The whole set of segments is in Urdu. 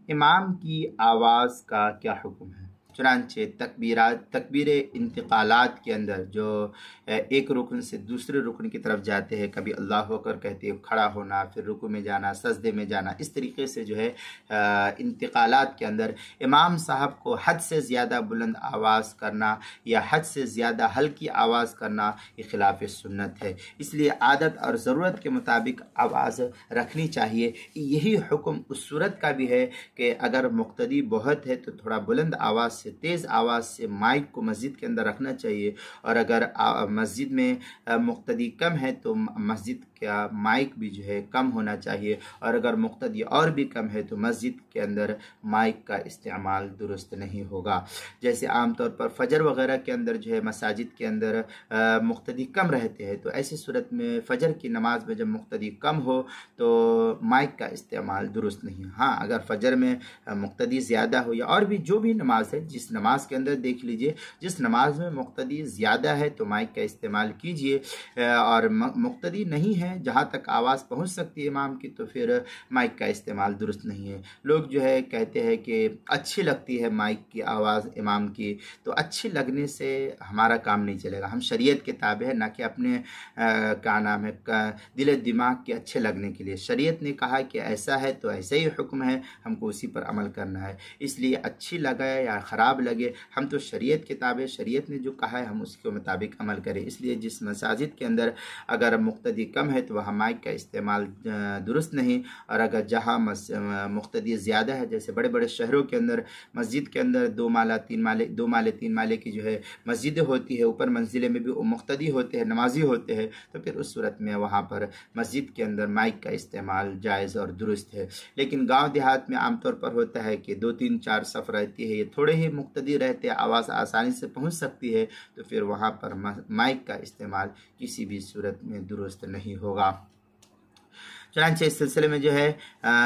امام کی آواز کا کیا حکم ہے؟ چنانچہ تکبیر انتقالات کے اندر جو ایک رکن سے دوسرے رکن کی طرف جاتے ہیں، کبھی اللہ اکبر کہتے ہیں، کھڑا ہونا، پھر رکوع میں جانا، سجدے میں جانا، اس طریقے سے جو ہے انتقالات کے اندر امام صاحب کو حد سے زیادہ بلند آواز کرنا یا حد سے زیادہ ہلکی آواز کرنا یہ خلاف سنت ہے۔ اس لیے عادت اور ضرورت کے مطابق آواز رکھنی چاہیے۔ یہی حکم اس صورت کا بھی ہے کہ اگر مقتدی بہت ہے تو تھوڑا بلند آواز سے، تیز آواز سے مائک کو مسجد کے اندر رکھنا چاہیے، اور اگر مسجد میں مقتدی کم ہے تو مسجد کا مائک بھی جو ہے کم ہونا چاہیے، اور اگر مقتدی اور بھی کم ہے تو مسجد کے اندر مائک کا استعمال درست نہیں ہوگا۔ جیسے عام طور پر فجر وغیرہ کے اندر جو ہے مساجد کے اندر مقتدی کم رہتے ہیں، تو ایسی صورت میں فجر کی نماز میں جب مقتدی کم ہو تو مائک کا استعمال درست نہیں۔ ہاں، اگر فجر میں مقتدی زیادہ ہو یا اور بھی جو بھی نماز ہے، جس نماز کے اندر دیکھ لیجئے جس نماز میں مقتدی زیادہ ہے تو مائک کا استعمال کیجئے، اور مقتدی نہیں ہے، جہاں تک آواز پہنچ سکتی ہے امام کی، تو پھر مائک کا استعمال درست نہیں ہے۔ لوگ جو ہے کہتے ہیں کہ اچھی لگتی ہے مائک کی آواز امام کی، تو اچھی لگنے سے ہمارا کام نہیں چلے گا۔ ہم شریعت کے تابع ہے، نہ کہ اپنے کیا نام ہے دل دماغ کے اچھے لگنے کے لیے۔ شریعت نے کہا کہ ایسا ہے تو ایسا ہی حکم ہے، ہم کو اسی پر عمل کرنا ہے۔ اس لیے اچھی لگے یا خراب لگے، ہم تو شریعت کے تابع، شریعت نے جو کہا ہے ہم اس کے مطابق عمل کریں۔ اس لیے جس مساجد کے اندر اگر مقتدی کم ہے تو وہاں مائک کا استعمال درست نہیں، اور اگر جہاں مقتدی زیادہ ہے، جیسے بڑے بڑے شہروں کے اندر مسجد کے اندر دو مالہ تین مالے کی جو ہے مسجدیں ہوتی ہے، اوپر منزلے میں بھی مقتدی ہوتے ہیں، نمازی ہوتے ہیں، تو پھر اس صورت میں وہاں پر مسجد کے اندر مائک کا استعمال جائز اور درست ہے۔ لیکن گاؤں دیہات میں عام طور پر ہوتا ہے کہ 2 3 4 صف رہتی ہے، یہ تھوڑے ہی مقتدی رہتے ہیں، آواز آسانی سے پہنچ سکتی ہے، تو پھر وہاں پر مائک کا استعمال کسی بھی صورت میں درست نہیں ہوگا۔ چنانچہ اس سلسلے میں جو ہے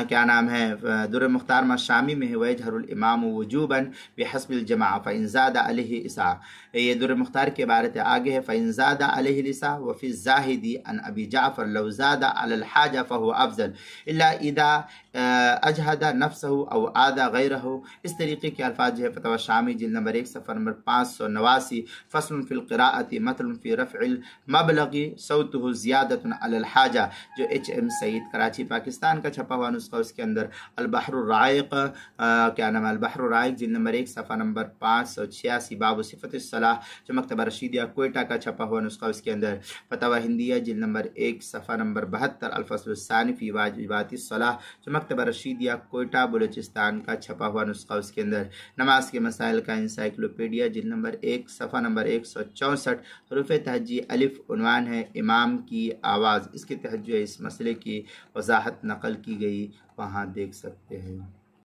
کیا نام ہے در مختار شامی میں ہے، وَيَجْهَرُ الْإِمَامُ وُجُوبًا بِحَسْبِ الْجَمَاعَةِ فَإِنْ زَادَ عَلَيْهِ إِسَاءَةٌ۔ یہ در مختار کے عبارت آگے ہے، فَإِنْ زَادَ عَلَيْهِ الْإِسَاءَةُ وَفِي الزَّاهِدِ عَنْ أَبِي جَعْفَرَ لَوْ زَادَ عَلَى الْحَاجَةِ فَهُوَ أَفْضَلُ إِلَّا إِذَا أَجْهَدَ نَفْسَهُ أَوْ آذَى غَيْرَهُ۔ اس طریقے کے الفاظ جو ہے فتاوی شامی جلد نمبر 1 صفحہ نمبر 589، فصل فی القراءة مثل فی رفع المبلغ صوته زیادة علی الحاجہ، جو HM سعید کراچی پاکستان کا چھپا ہوا نسخہ، اس کے اندر البحر الرائق کیا نام ہے البحر الرائق جلد نمبر 1 صفحہ نمبر 586 باب صفت الصلاۃ، جو مکتبہ رشیدیہ کوئٹہ کا چھپا ہوا نسخہ، اس کے اندر فتاوی ہندیہ جلد نمبر 1 صفحہ نمبر 72 الفصل الثانی فی واجبات الصلاۃ، جو مکتبہ رشیدیہ کوئٹہ بلوچستان کا چھپا ہوا نسخہ، اس کے اندر نماز کے مسائل کا انسائکلوپیڈیا جلد نمبر 1 صفحہ نمبر 164، حروف تہجی الف عنوان ہے امام کی آواز، اس کے تحت جو ہے اس مسئلے کی وضاحت نقل کی گئی، وہاں دیکھ سکتے ہیں۔